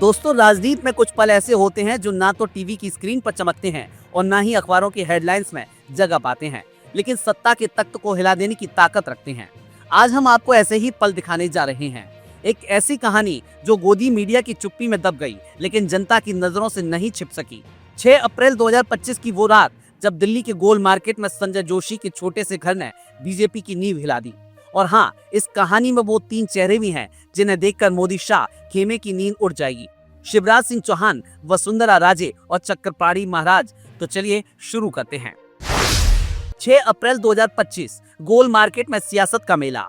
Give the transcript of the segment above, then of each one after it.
दोस्तों, राजनीति में कुछ पल ऐसे होते हैं जो ना तो टीवी की स्क्रीन पर चमकते हैं और ना ही अखबारों की हेडलाइंस में जगह पाते हैं, लेकिन सत्ता के तख्त को हिला देने की ताकत रखते हैं। आज हम आपको ऐसे ही पल दिखाने जा रहे हैं। एक ऐसी कहानी जो गोदी मीडिया की चुप्पी में दब गई, लेकिन जनता की नजरों से नहीं छिप सकी। 6 अप्रैल 2025 की वो रात जब दिल्ली के गोल मार्केट में संजय जोशी के छोटे से घर ने बीजेपी की नींव हिला दी। और हाँ, इस कहानी में वो 3 चेहरे भी हैं जिन्हें देखकर मोदी शाह खेमे की नींद उड़ जाएगी। शिवराज सिंह चौहान, वसुंधरा राजे और चक्रपाणी महाराज। तो चलिए शुरू करते हैं। 6 अप्रैल 2025 गोल मार्केट में सियासत का मेला।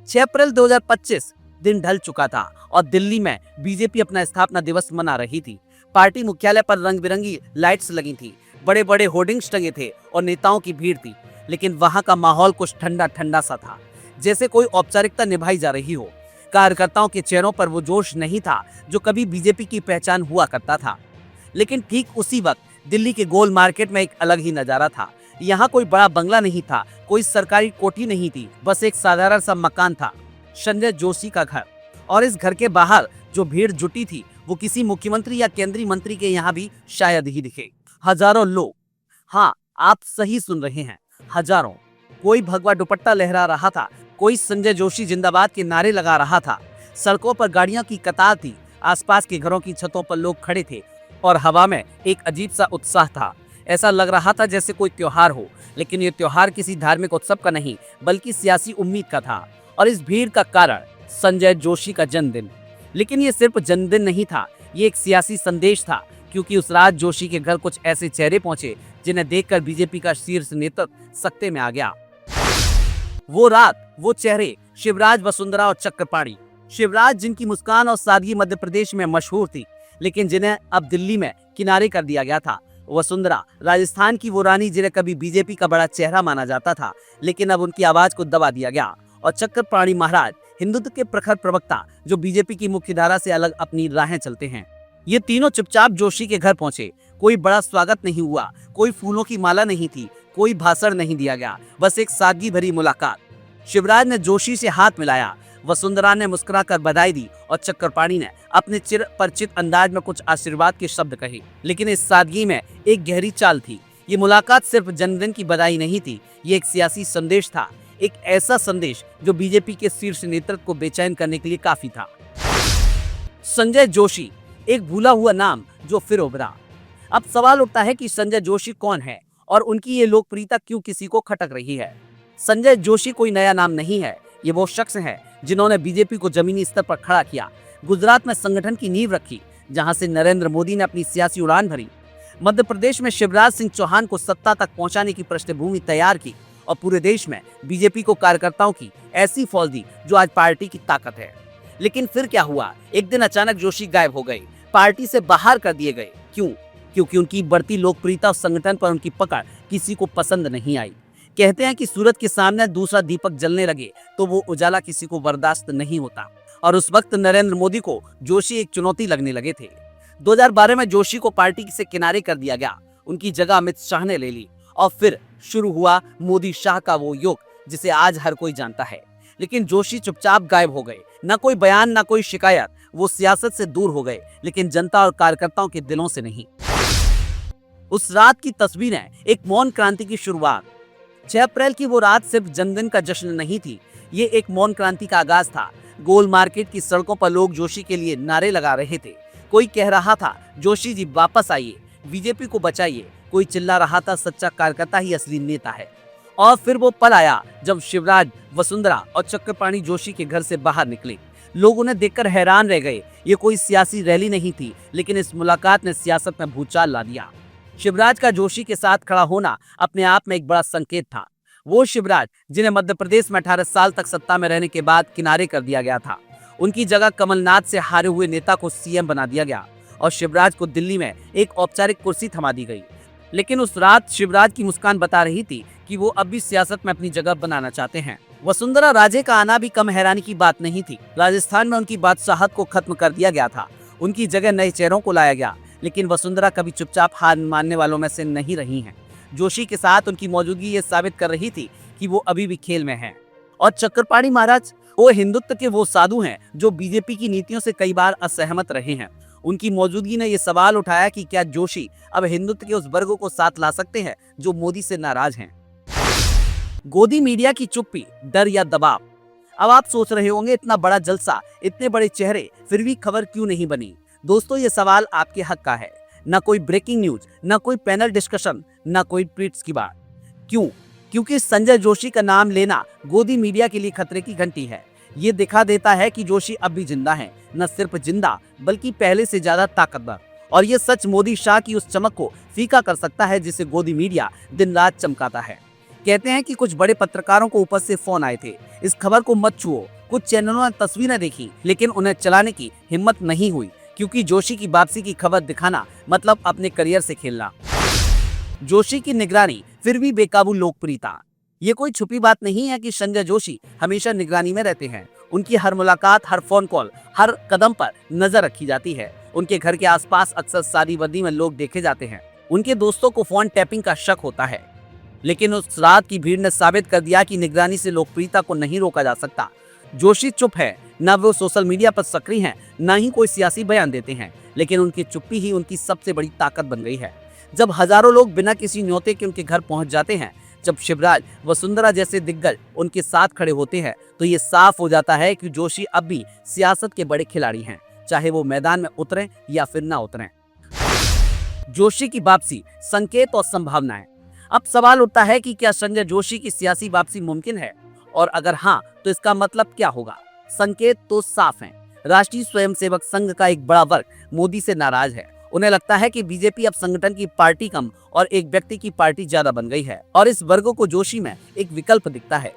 6 अप्रैल 2025 दिन ढल चुका था और दिल्ली में बीजेपी अपना स्थापना दिवस मना रही थी। पार्टी मुख्यालय पर रंग बिरंगी लाइट्स लगी थी, बड़े बड़े होर्डिंग्स टंगे थे और नेताओं की भीड़ थी। लेकिन वहां का माहौल कुछ ठंडा ठंडा सा था, जैसे कोई औपचारिकता निभाई जा रही हो। कार्यकर्ताओं के चेहरों पर वो जोश नहीं था जो कभी बीजेपी की पहचान हुआ करता था। लेकिन ठीक उसी वक्त दिल्ली के गोल मार्केट में एक अलग ही नजारा था। यहाँ कोई बड़ा बंगला नहीं था, कोई सरकारी कोठी नहीं थी, बस एक साधारण सा मकान था, संजय जोशी का घर। और इस घर के बाहर जो भीड़ जुटी थी वो किसी मुख्यमंत्री या केंद्रीय मंत्री के यहाँ भी शायद ही दिखे। हजारों लोग, हाँ आप सही सुन रहे हैं, हजारों। कोई भगवा दुपट्टा लहरा रहा था, कोई संजय जोशी जिंदाबाद के नारे लगा रहा था। सड़कों पर गाड़ियों की कतार थी, आसपास के घरों की छतों पर लोग खड़े थे और हवा में एक अजीब सा उत्साह था। ऐसा लग रहा था जैसे कोई त्योहार हो, लेकिन ये त्योहार किसी धार्मिक उत्सव का नहीं बल्कि सियासी उम्मीद का था। और इस भीड़ का कारण संजय जोशी का जन्मदिन। लेकिन ये सिर्फ जन्मदिन नहीं था, ये एक सियासी संदेश था, क्योंकि उस रात जोशी के घर कुछ ऐसे चेहरे पहुंचे जिन्हें देखकर बीजेपी का शीर्ष नेतृत्व सकते में आ गया। वो रात, वो चेहरे, शिवराज, वसुंधरा और चक्रपाणी। शिवराज जिनकी मुस्कान और सादगी मध्य प्रदेश में मशहूर थी, लेकिन जिन्हें अब दिल्ली में किनारे कर दिया गया था। वसुंधरा राजस्थान की वो रानी जिन्हें कभी बीजेपी का बड़ा चेहरा माना जाता था, लेकिन अब उनकी आवाज को दबा दिया गया। और चक्रपाणी महाराज, हिंदुत्व के प्रखर प्रवक्ता जो बीजेपी की मुख्य धारा से अलग अपनी राहें चलते हैं। ये तीनों चुपचाप जोशी के घर पहुंचे। कोई बड़ा स्वागत नहीं हुआ, कोई फूलों की माला नहीं थी, कोई भाषण नहीं दिया गया, बस एक सादगी भरी मुलाकात। शिवराज ने जोशी से हाथ मिलाया, वसुंधरा ने मुस्कुराकर बधाई दी और चक्रपाणी ने अपने चिर परिचित अंदाज में कुछ आशीर्वाद के शब्द कहे। लेकिन इस सादगी में एक गहरी चाल थी। ये मुलाकात सिर्फ जन्मदिन की बधाई नहीं थी, ये एक सियासी संदेश था, एक ऐसा संदेश जो बीजेपी के शीर्ष नेतृत्व को बेचैन करने के लिए काफी था। संजय जोशी, एक भूला हुआ नाम जो फिर उभरा। अब सवाल उठता है कि संजय जोशी कौन है और उनकी ये लोकप्रियता क्यों किसी को खटक रही है। संजय जोशी कोई नया नाम नहीं है, ये वो शख्स है जिन्होंने बीजेपी को जमीनी स्तर पर खड़ा किया, गुजरात में संगठन की नींव रखी जहां से नरेंद्र मोदी ने अपनी सियासी उड़ान भरी, मध्य प्रदेश में शिवराज सिंह चौहान को सत्ता तक पहुंचाने की पृष्ठभूमि तैयार की और पूरे देश में बीजेपी को कार्यकर्ताओं की ऐसी फौज दी जो आज पार्टी की ताकत है। लेकिन फिर क्या हुआ? एक दिन अचानक जोशी गायब हो गए, पार्टी से बाहर कर दिए गए। क्यों? क्योंकि उनकी बढ़ती लोकप्रियता और संगठन पर उनकी पकड़ किसी को पसंद नहीं आई। कहते हैं कि सूरज के सामने दूसरा दीपक जलने लगे तो वो उजाला किसी को बर्दाश्त नहीं होता। और उस वक्त नरेंद्र मोदी को जोशी एक चुनौती लगने लगे थे। 2012 में जोशी को पार्टी से किनारे कर दिया गया, उनकी जगह अमित शाह ने ले ली और फिर शुरू हुआ मोदी शाह का वो युग जिसे आज हर कोई जानता है। लेकिन जोशी चुपचाप गायब हो गए, न कोई बयान, न कोई शिकायत। वो सियासत से दूर हो गए, लेकिन जनता और कार्यकर्ताओं के दिलों से नहीं। उस रात की तस्वीरें एक मौन क्रांति की शुरुआत। 6 अप्रैल की वो रात सिर्फ जन्मदिन का जश्न नहीं थी, ये एक मौन क्रांति का आगाज था। गोल मार्केट की सड़कों पर लोग जोशी के लिए नारे लगा रहे थे। कोई कह रहा था जोशी जी वापस आइए, बीजेपी को बचाइए। कोई चिल्ला रहा था सच्चा कार्यकर्ता ही असली नेता है। और फिर वो पल आया जब शिवराज, वसुंधरा और चक्रपाणी जोशी के घर से बाहर निकले। लोग उन्हें देखकर हैरान रह गए। ये कोई सियासी रैली नहीं थी, लेकिन इस मुलाकात ने सियासत में भूचाल ला दिया। शिवराज का जोशी के साथ खड़ा होना अपने आप में एक बड़ा संकेत था। वो शिवराज जिन्हें मध्य प्रदेश में 18 साल तक सत्ता में रहने के बाद किनारे कर दिया गया था, उनकी जगह कमलनाथ से हारे हुए नेता को सीएम बना दिया गया और शिवराज को दिल्ली में एक औपचारिक कुर्सी थमा दी गई। लेकिन उस रात शिवराज की मुस्कान बता रही थी कि वो अब भी सियासत में अपनी जगह बनाना चाहते हैं। वसुंधरा राजे का आना भी कम हैरानी की बात नहीं थी। राजस्थान में उनकी बादशाहत को खत्म कर दिया गया था, उनकी जगह नए चेहरों को लाया गया। लेकिन वसुंधरा कभी चुपचाप हार मानने वालों में से नहीं रही हैं। जोशी के साथ उनकी मौजूदगी ये साबित कर रही थी कि वो अभी भी खेल में हैं। और चक्रपाणी महाराज, वो हिंदुत्व के वो साधु हैं जो बीजेपी की नीतियों से कई बार असहमत रहे हैं। उनकी मौजूदगी ने यह सवाल उठाया कि क्या जोशी अब हिंदुत्व के उस वर्ग को साथ ला सकते हैं जो मोदी से नाराज हैं। गोदी मीडिया की चुप्पी, डर या दबाव। अब आप सोच रहे होंगे इतना बड़ा जलसा, इतने बड़े चेहरे, फिर भी खबर क्यों नहीं बनी। दोस्तों ये सवाल आपके हक का है। ना कोई ब्रेकिंग न्यूज, ना कोई पैनल डिस्कशन, ना कोई ट्वीट्स की बात। क्यों? क्योंकि संजय जोशी का नाम लेना गोदी मीडिया के लिए खतरे की घंटी है। ये दिखा देता है कि जोशी अब भी जिंदा हैं, न सिर्फ जिंदा बल्कि पहले से ज्यादा ताकतवर। और ये सच मोदी शाह की उस चमक को फीका कर सकता है जिसे गोदी मीडिया दिन रात चमकाता है। कहते हैं कि कुछ बड़े पत्रकारों को ऊपर से फोन आए थे, इस खबर को मत छुओ। कुछ चैनलों ने तस्वीरें देखी लेकिन उन्हें चलाने की हिम्मत नहीं हुई, क्योंकि जोशी की वापसी की खबर दिखाना मतलब अपने करियर से खेलना। जोशी की निगरानी फिर भी बेकाबू लोकप्रियता। ये कोई छुपी बात नहीं है कि संजय जोशी हमेशा निगरानी में रहते हैं। उनकी हर मुलाकात, हर फोन कॉल, हर कदम पर नजर रखी जाती है। उनके घर के आसपास अक्सर शादी वर्दी में लोग देखे जाते हैं। उनके दोस्तों को फोन टैपिंग का शक होता है, लेकिन उस रात की भीड़ ने साबित कर दिया कि निगरानी से लोकप्रियता को नहीं रोका जा सकता। जोशी चुप है, न वो सोशल मीडिया पर सक्रिय हैं, न ही कोई सियासी बयान देते हैं, लेकिन उनकी चुप्पी ही उनकी सबसे बड़ी ताकत बन गई है। जब हजारों लोग बिना किसी न्योते के उनके घर पहुंच जाते हैं, जब शिवराज, वसुंधरा जैसे दिग्गज उनके साथ खड़े होते हैं, तो ये साफ हो जाता है कि जोशी अब भी सियासत के बड़े खिलाड़ी हैं, चाहे वो मैदान में उतरें या फिर ना उतरें। जोशी की वापसी, संकेत और संभावनाएं। अब सवाल उठता है कि क्या संजय जोशी की सियासी वापसी मुमकिन है, और अगर हाँ तो इसका मतलब क्या होगा। संकेत तो साफ हैं। राष्ट्रीय स्वयंसेवक संघ का एक बड़ा वर्ग मोदी से नाराज है। उन्हें लगता है कि बीजेपी अब संगठन की पार्टी कम और एक व्यक्ति की पार्टी ज्यादा बन गई है, और इस वर्ग को जोशी में एक विकल्प दिखता है।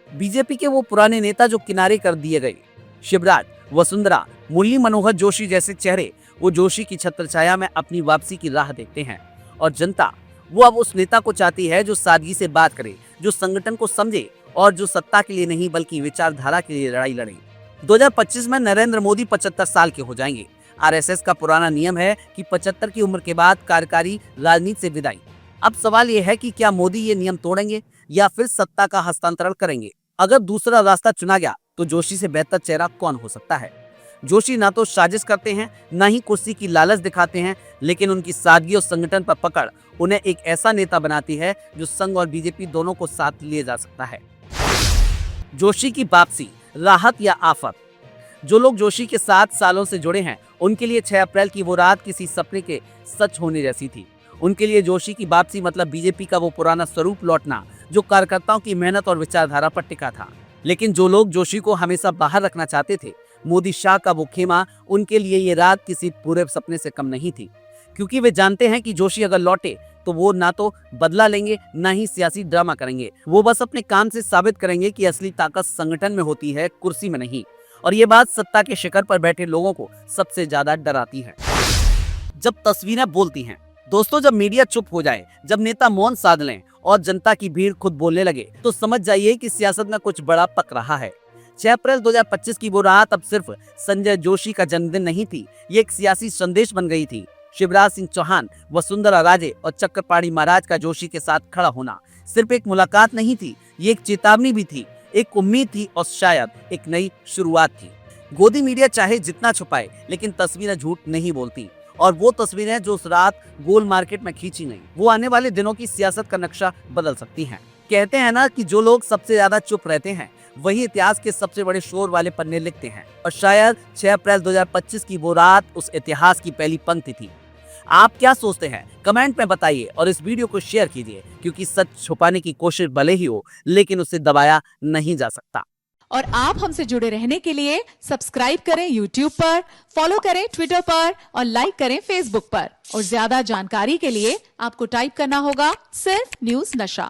बीजेपी के वो पुराने नेता जो किनारे कर दिए गए, शिवराज, वसुंधरा, मुरली मनोहर जोशी जैसे चेहरे, वो जोशी की छत्रछाया में अपनी वापसी की राह देखते हैं। और जनता, वो अब उस नेता को चाहती है जो सादगी से बात करे, जो संगठन को समझे और जो सत्ता के लिए नहीं बल्कि विचारधारा के लिए लड़ाई लड़े। 2025 में नरेंद्र मोदी 75 साल के हो जाएंगे। आरएसएस का पुराना नियम है कि 75 की उम्र के बाद कार्यकारी राजनीति से विदाई। अब सवाल यह है कि क्या मोदी ये नियम तोड़ेंगे या फिर सत्ता का हस्तांतरण करेंगे। अगर दूसरा रास्ता चुना गया तो जोशी से बेहतर चेहरा कौन हो सकता है। जोशी ना तो साजिश करते हैं, ना ही कुर्सी की लालच दिखाते हैं, लेकिन उनकी सादगी और संगठन पर पकड़ उन्हें एक ऐसा नेता बनाती है जो संघ और बीजेपी दोनों को साथ लिए जा सकता है। जोशी की वापसी, राहत या आफत। जो लोग जोशी के साथ सालों से जुड़े हैं, उनके लिए 6 अप्रैल की वो रात किसी सपने के सच होने जैसी थी। उनके लिए जोशी की वापसी मतलब बीजेपी का वो पुराना स्वरूप लौटना जो कार्यकर्ताओं की मेहनत और विचारधारा पर टिका था। लेकिन जो लोग जोशी को हमेशा बाहर रखना चाहते थे, मोदी शाह का वो खेमा, उनके लिए ये रात किसी पूरे सपने से कम नहीं थी, क्योंकि वे जानते हैं कि जोशी अगर लौटे तो वो ना तो बदला लेंगे, ना ही सियासी ड्रामा करेंगे। वो बस अपने काम से साबित करेंगे कि असली ताकत संगठन में होती है, कुर्सी में नहीं। और ये बात सत्ता के शिखर पर बैठे लोगों को सबसे ज्यादा डराती है। जब तस्वीरें बोलती हैं। दोस्तों, जब मीडिया चुप हो जाए, जब नेता मौन साध लें और जनता की भीड़ खुद बोलने लगे, तो समझ जाइए कि सियासत में कुछ बड़ा पक रहा है। 6 अप्रैल 2025 की वो रात अब सिर्फ संजय जोशी का जन्मदिन नहीं थी, ये एक सियासी संदेश बन गई थी। शिवराज सिंह चौहान, वसुंधरा राजे और चक्रपाणी महाराज का जोशी के साथ खड़ा होना सिर्फ एक मुलाकात नहीं थी, ये एक चेतावनी भी थी, एक उम्मीद थी और शायद एक नई शुरुआत थी। गोदी मीडिया चाहे जितना छुपाए, लेकिन तस्वीरें झूठ नहीं बोलती, और वो तस्वीरें जो उस रात गोल मार्केट में खींची गई, वो आने वाले दिनों की सियासत का नक्शा बदल सकती हैं। कहते हैं ना कि जो लोग सबसे ज्यादा चुप रहते हैं, वही इतिहास के सबसे बड़े शोर वाले पन्ने लिखते हैं। और शायद 6 अप्रैल 2025 की वो रात उस इतिहास की पहली पंक्ति थी। आप क्या सोचते हैं, कमेंट में बताइए और इस वीडियो को शेयर कीजिए, क्योंकि सच छुपाने की कोशिश भले ही हो, लेकिन उसे दबाया नहीं जा सकता। और आप हमसे जुड़े रहने के लिए सब्सक्राइब करें YouTube पर, फॉलो करें Twitter पर और लाइक करें Facebook पर। और ज्यादा जानकारी के लिए आपको टाइप करना होगा सिर्फ न्यूज़ नशा।